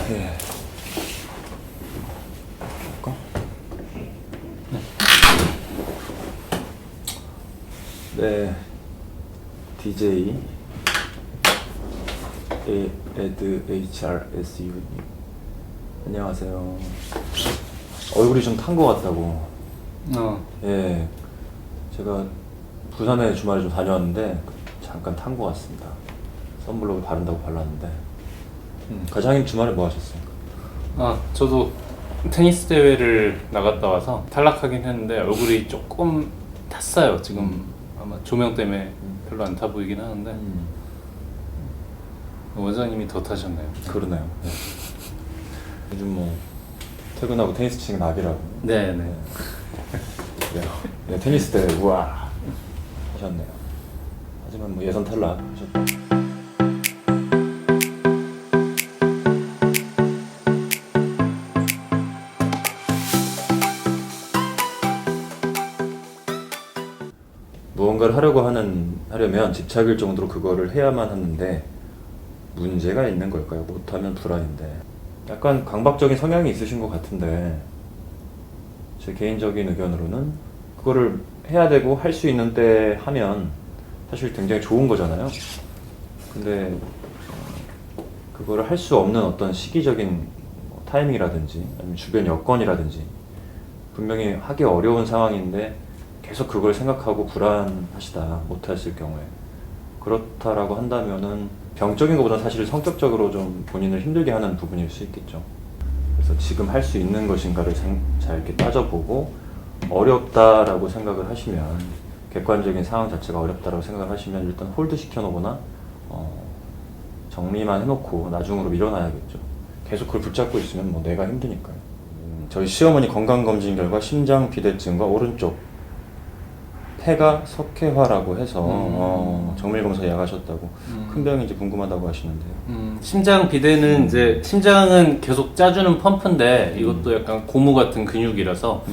예. 볼까? 네. DJ 에드 HRSU 안녕하세요. 얼굴이 좀 탄 것 같다고. 예. 제가 부산에 주말에 좀 다녀왔는데 잠깐 탄 것 같습니다. 선블록을 바른다고 발랐는데. 과장님 주말에 뭐 하셨어요? 저도 테니스 대회를 나갔다 와서 탈락하긴 했는데 얼굴이 조금 탔어요. 지금 아마 조명 때문에 별로 안 타 보이긴 하는데 원장님이 더 타셨네요. 그러네요. 네. 요즘 뭐 퇴근하고 테니스 치는 낙이라고. 네네. 네, 테니스 때 우와 하셨네요. 하지만 뭐 예선 탈락 하셨다. 무언가를 하려면 집착일 정도로 그거를 해야만 하는데 문제가 있는 걸까요? 못하면 불안인데. 약간 강박적인 성향이 있으신 것 같은데 제 개인적인 의견으로는 그거를 해야 되고 할 수 있는 때 하면 사실 굉장히 좋은 거잖아요. 근데 그거를 할 수 없는 어떤 시기적인 타이밍이라든지 아니면 주변 여건이라든지 분명히 하기 어려운 상황인데 계속 그걸 생각하고 불안하시다 못하실 경우에 그렇다라고 한다면은 병적인 것보다 사실 성격적으로 좀 본인을 힘들게 하는 부분일 수 있겠죠. 그래서 지금 할 수 있는 것인가를 잘 이렇게 따져보고 어렵다라고 생각을 하시면 객관적인 상황 자체가 어렵다라고 생각을 하시면 일단 홀드 시켜놓거나 정리만 해놓고 나중으로 밀어놔야겠죠. 계속 그걸 붙잡고 있으면 뭐 내가 힘드니까요. 저희 시어머니 건강검진 결과 심장 비대증과 오른쪽 폐가 석회화라고 해서 정밀검사 예약하셨다고. 큰 병인지 궁금하다고 하시는데요. 심장 비대는 이제 심장은 계속 짜주는 펌프인데 이것도 약간 고무 같은 근육이라서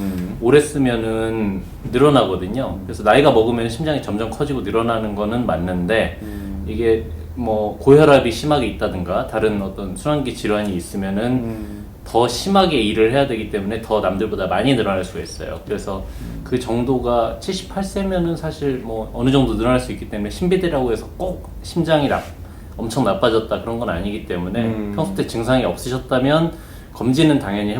오래 쓰면은 늘어나거든요. 그래서 나이가 먹으면 심장이 점점 커지고 늘어나는 거는 맞는데 이게 뭐 고혈압이 심하게 있다든가 다른 어떤 순환기 질환이 있으면은 더 심하게 일을 해야 되기 때문에 더 남들보다 많이 늘어날 수가 있어요. 그래서 그 정도가 78세면은 사실 뭐 어느 정도 늘어날 수 있기 때문에 심비대라고 해서 꼭 심장이 엄청 나빠졌다 그런 건 아니기 때문에 평소 때 증상이 없으셨다면 검진은 당연히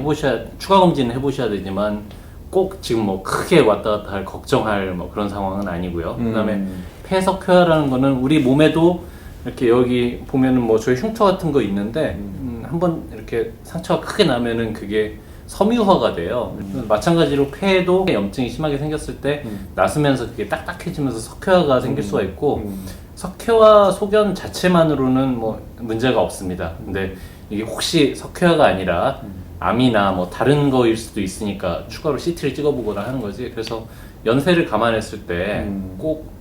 추가 검진은 해보셔야 되지만 꼭 지금 뭐 크게 왔다 갔다 할 걱정할 뭐 그런 상황은 아니고요. 그다음에 폐석회화라는 거는 우리 몸에도 이렇게 여기 보면은 뭐 저희 흉터 같은 거 있는데 한번 이렇게 상처가 크게 나면은 그게 섬유화가 돼요. 마찬가지로 폐에도 염증이 심하게 생겼을 때 나서면서 그게 딱딱해지면서 석회화가 생길 수가 있고 석회화 소견 자체만으로는 뭐 문제가 없습니다. 근데 이게 혹시 석회화가 아니라 암이나 뭐 다른 거일 수도 있으니까 추가로 CT를 찍어보거나 하는 거지. 그래서 연세를 감안했을 때 꼭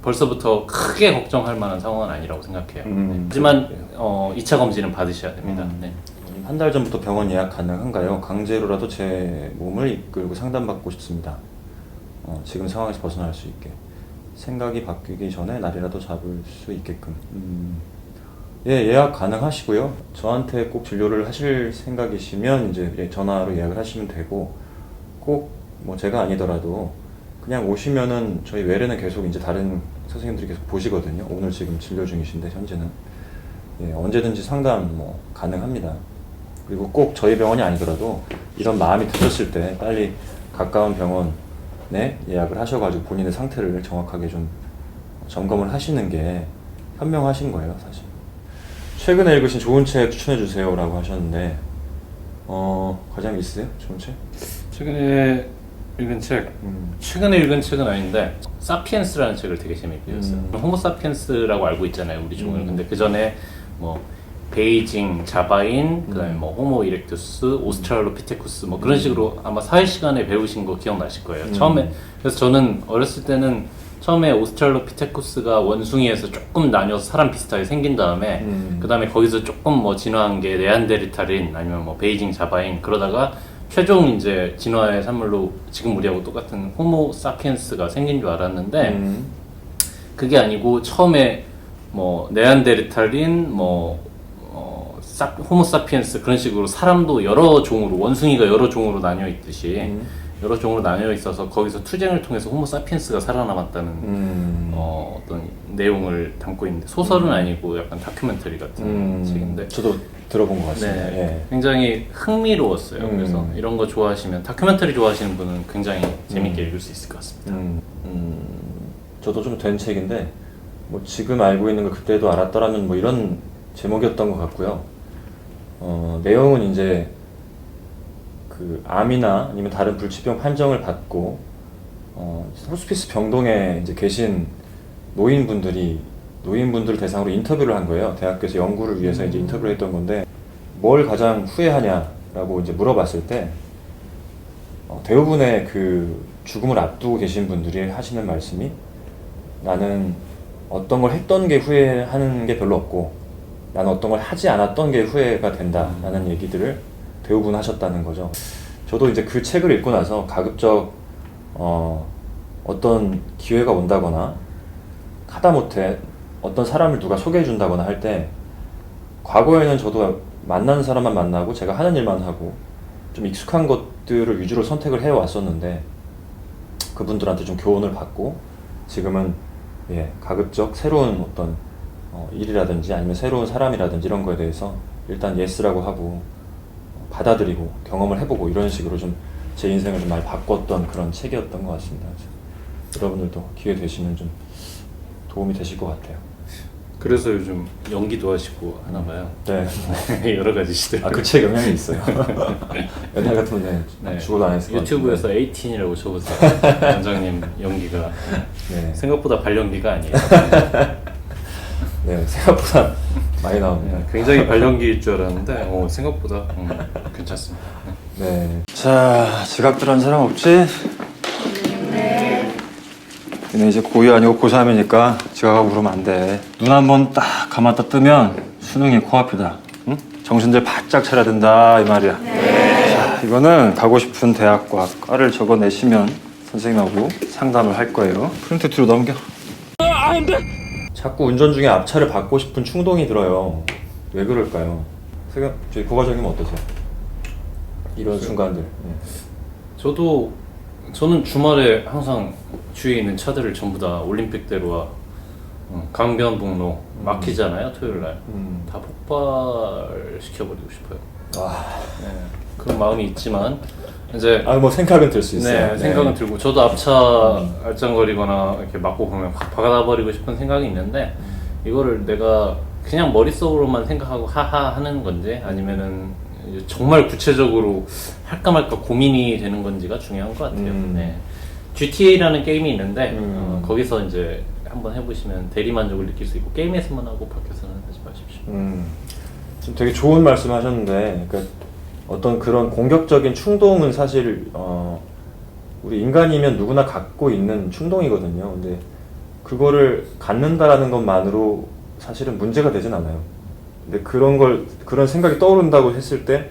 벌써부터 크게 걱정할 만한 상황은 아니라고 생각해요. 하지만 2차 검진은 받으셔야 됩니다. 네. 한 달 전부터 병원 예약 가능한가요? 강제로라도 제 몸을 이끌고 상담받고 싶습니다. 지금 상황에서 벗어날 수 있게. 생각이 바뀌기 전에 날이라도 잡을 수 있게끔. 예, 예약 가능하시고요. 저한테 꼭 진료를 하실 생각이시면 이제 전화로 예약을 하시면 되고, 꼭 뭐 제가 아니더라도 그냥 오시면은 저희 외래는 계속 이제 다른 선생님들이 계속 보시거든요. 오늘 지금 진료 중이신데 현재는 예, 언제든지 상담 뭐 가능합니다. 그리고 꼭 저희 병원이 아니더라도 이런 마음이 드셨을 때 빨리 가까운 병원에 예약을 하셔가지고 본인의 상태를 정확하게 좀 점검을 하시는 게 현명하신 거예요, 사실. 최근에 읽으신 좋은 책 추천해 주세요라고 하셨는데 과장님 있으세요? 좋은 책? 최근에 읽은 책은 아닌데 사피엔스라는 책을 되게 재밌게 읽었어요. 호모사피엔스라고 알고 있잖아요, 우리 중은. 근데 그 전에 뭐 베이징, 자바인, 그다음에 뭐 호모 이렉투스, 오스트랄로피테쿠스 뭐 그런 식으로 아마 사회 시간에 배우신 거 기억나실 거예요. 처음에 그래서 저는 어렸을 때는 처음에 오스트랄로피테쿠스가 원숭이에서 조금 나뉘어서 사람 비슷하게 생긴 다음에 그다음에 거기서 조금 뭐 진화한 게 네안데르탈인 아니면 뭐 베이징, 자바인 그러다가 최종 이제 진화의 산물로 지금 우리하고 똑같은 호모 사피엔스가 생긴 줄 알았는데 그게 아니고 처음에 뭐 네안데르탈인 뭐 호모사피엔스 그런 식으로 사람도 여러 종으로 원숭이가 여러 종으로 나뉘어 있듯이 여러 종으로 나뉘어 있어서 거기서 투쟁을 통해서 호모사피엔스가 살아남았다는 어떤 내용을 담고 있는데 소설은 아니고 약간 다큐멘터리 같은 책인데 저도 들어본 것 같습니다. 네, 예. 굉장히 흥미로웠어요. 그래서 이런 거 좋아하시면 다큐멘터리 좋아하시는 분은 굉장히 재밌게 읽을 수 있을 것 같습니다. 저도 좀 된 책인데 뭐 지금 알고 있는 걸 그때도 알았더라면 뭐 이런 제목이었던 것 같고요. 내용은 이제 그 암이나 아니면 다른 불치병 판정을 받고 호스피스 병동에 이제 계신 노인분들 대상으로 인터뷰를 한 거예요. 대학교에서 연구를 위해서 이제 인터뷰를 했던 건데 뭘 가장 후회하냐라고 이제 물어봤을 때 대부분의 그 죽음을 앞두고 계신 분들이 하시는 말씀이 나는 어떤 걸 했던 게 후회하는 게 별로 없고 나는 어떤 걸 하지 않았던 게 후회가 된다라는 얘기들을 대부분 하셨다는 거죠. 저도 이제 그 책을 읽고 나서 가급적 어떤 기회가 온다거나 하다못해 어떤 사람을 누가 소개해 준다거나 할 때 과거에는 저도 만나는 사람만 만나고 제가 하는 일만 하고 좀 익숙한 것들을 위주로 선택을 해왔었는데 그분들한테 좀 교훈을 받고 지금은 가급적 새로운 어떤 일이라든지 아니면 새로운 사람이라든지 이런 거에 대해서 일단 예스라고 하고 받아들이고 경험을 해보고 이런 식으로 좀 제 인생을 좀 많이 바꿨던 그런 책이었던 것 같습니다. 그래서 여러분들도 기회 되시면 좀 도움이 되실 것 같아요. 그래서 요즘 연기도 하시고 하나 봐요. 네. 여러 가지 시대. 그 책 영향이 있어요. 옛날 같으면 네. 죽어도 안 했을 것 유튜브에서 같은데. 18이라고 쳐보세요. 원장님 연기가 네. 생각보다 발연기가 아니에요. 네, 생각보다 많이 나옵니다. 굉장히 발연기일 줄 알았는데 생각보다 괜찮습니다. 네. 자, 지각 들어간 사람 없지? 네. 근데 이제 고2 아니고 고3이니까 지각하고 그러면 안 돼. 눈 한번 딱 감았다 뜨면 수능이 코앞이다. 응? 정신들 바짝 차려야 된다 이 말이야. 네. 자, 이거는 가고 싶은 대학과 과를 적어내시면 선생님하고 상담을 할 거예요. 프린트 뒤로 넘겨. 안 돼! 자꾸 운전 중에 앞차를 받고 싶은 충동이 들어요. 왜 그럴까요? 저희 고과장님 어떠세요? 이런 순간들. 저는 주말에 항상 주위에 있는 차들을 전부 다 올림픽대로와 강변북로 막히잖아요, 토요일 날. 다 폭발시켜버리고 싶어요. 네, 그런 마음이 있지만 이제 뭐 생각은 들 수 있어요. 네, 생각은 들고 저도 앞차 알짱거리거나 이렇게 막고 그러면 확 박아버리고 싶은 생각이 있는데 이거를 내가 그냥 머릿속으로만 생각하고 하하 하는 건지 아니면은 이제 정말 구체적으로 할까 말까 고민이 되는 건지가 중요한 것 같아요. 네. GTA라는 게임이 있는데 거기서 이제 한번 해보시면 대리만족을 느낄 수 있고 게임에서만 하고 밖에서는 하지 마십시오. 지금 되게 좋은 말씀 하셨는데 그러니까 어떤 그런 공격적인 충동은 사실 우리 인간이면 누구나 갖고 있는 충동이거든요. 근데 그거를 갖는다라는 것만으로 사실은 문제가 되진 않아요. 근데 그런 생각이 떠오른다고 했을 때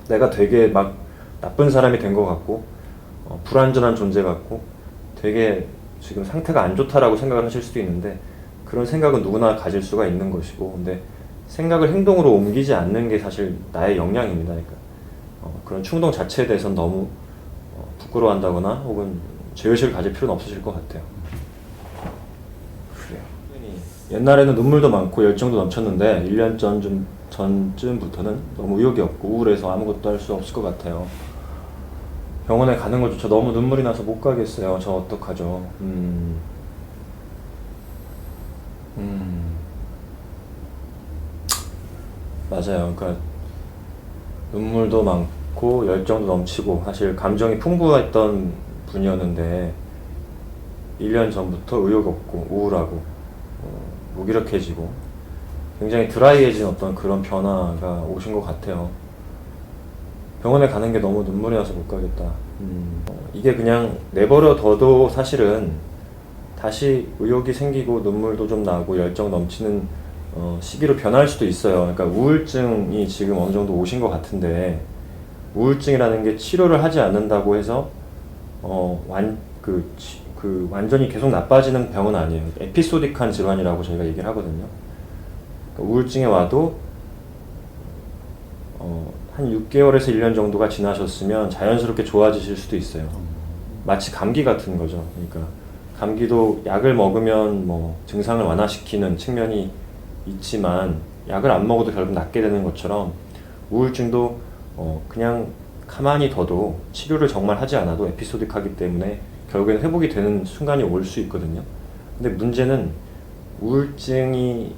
내가 되게 막 나쁜 사람이 된 것 같고 불완전한 존재 같고 되게 지금 상태가 안 좋다라고 생각을 하실 수도 있는데 그런 생각은 누구나 가질 수가 있는 것이고 근데 생각을 행동으로 옮기지 않는 게 사실 나의 역량입니다. 그러니까 그런 충동 자체에 대해서는 너무 부끄러워한다거나 혹은 죄의식을 가질 필요는 없으실 것 같아요. 그래요. 옛날에는 눈물도 많고 열정도 넘쳤는데 1년 전쯤부터는 너무 의욕이 없고 우울해서 아무것도 할 수 없을 것 같아요. 병원에 가는 것조차 너무 눈물이 나서 못 가겠어요. 저 어떡하죠? 맞아요. 그러니까 눈물도 많고 열정도 넘치고 사실 감정이 풍부했던 분이었는데 1년 전부터 의욕 없고 우울하고 무기력해지고 굉장히 드라이해진 어떤 그런 변화가 오신 것 같아요. 병원에 가는 게 너무 눈물이 나서 못 가겠다. 이게 그냥 내버려 둬도 사실은 다시 의욕이 생기고 눈물도 좀 나고 열정 넘치는 시기로 변할 수도 있어요. 그러니까 우울증이 지금 어느 정도 오신 것 같은데 우울증이라는 게 치료를 하지 않는다고 해서 완전히 계속 나빠지는 병은 아니에요. 에피소딕한 질환이라고 저희가 얘기를 하거든요. 그러니까 우울증에 와도 한 6개월에서 1년 정도가 지나셨으면 자연스럽게 좋아지실 수도 있어요. 마치 감기 같은 거죠. 그러니까 감기도 약을 먹으면 뭐 증상을 완화시키는 측면이 있지만 약을 안 먹어도 결국 낫게 되는 것처럼 우울증도 그냥 가만히 둬도 치료를 정말 하지 않아도 에피소딕하기 때문에 결국엔 회복이 되는 순간이 올 수 있거든요. 근데 문제는 우울증이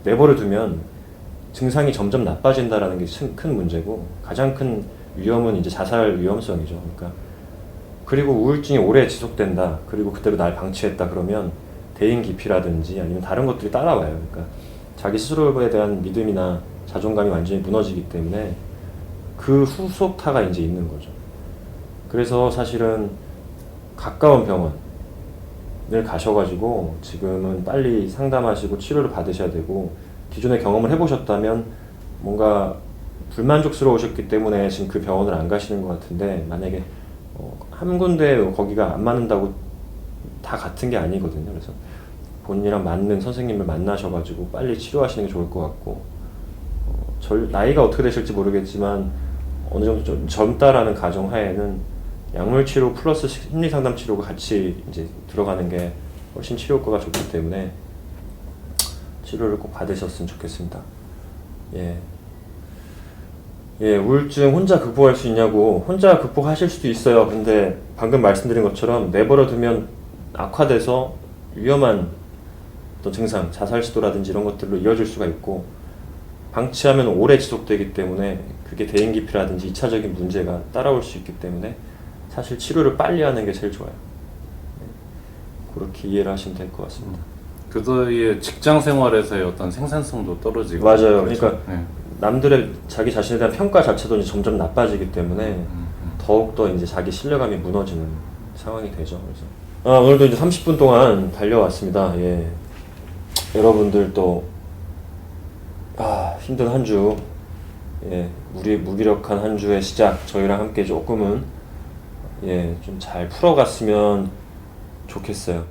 내버려 두면 증상이 점점 나빠진다라는 게 큰 문제고, 가장 큰 위험은 이제 자살 위험성이죠. 그러니까 그리고 우울증이 오래 지속된다, 그리고 그대로 날 방치했다 그러면 대인 기피라든지 아니면 다른 것들이 따라와요. 그러니까 자기 스스로에 대한 믿음이나 자존감이 완전히 무너지기 때문에 그 후속타가 이제 있는 거죠. 그래서 사실은 가까운 병원을 가셔가지고 지금은 빨리 상담하시고 치료를 받으셔야 되고, 기존에 경험을 해보셨다면 뭔가 불만족스러우셨기 때문에 지금 그 병원을 안 가시는 것 같은데, 만약에 한 군데 거기가 안 맞는다고 다 같은 게 아니거든요. 그래서 본인이랑 맞는 선생님을 만나셔가지고 빨리 치료하시는 게 좋을 것 같고, 나이가 어떻게 되실지 모르겠지만 어느 정도 좀 젊다라는 가정하에는 약물 치료 플러스 심리 상담 치료가 같이 이제 들어가는 게 훨씬 치료 효과가 좋기 때문에 치료를 꼭 받으셨으면 좋겠습니다. 우울증 혼자 극복할 수 있냐고. 혼자 극복하실 수도 있어요. 근데 방금 말씀드린 것처럼 내버려 두면 악화돼서 위험한 어떤 증상, 자살 시도라든지 이런 것들로 이어질 수가 있고, 방치하면 오래 지속되기 때문에 그게 대인 기피라든지 2차적인 문제가 따라올 수 있기 때문에 사실 치료를 빨리 하는 게 제일 좋아요. 그렇게 이해를 하시면 될 것 같습니다. 그 사이에 직장 생활에서의 어떤 생산성도 떨어지고. 맞아요. 그렇죠? 그러니까 네. 남들의 자기 자신에 대한 평가 자체도 이제 점점 나빠지기 때문에 더욱더 이제 자기 신뢰감이 무너지는 상황이 되죠. 그래서 오늘도 이제 30분 동안 달려왔습니다. 여러분들 또 힘든 한 주, 무기력한 한 주의 시작, 저희랑 함께 조금은 좀 잘 풀어갔으면 좋겠어요.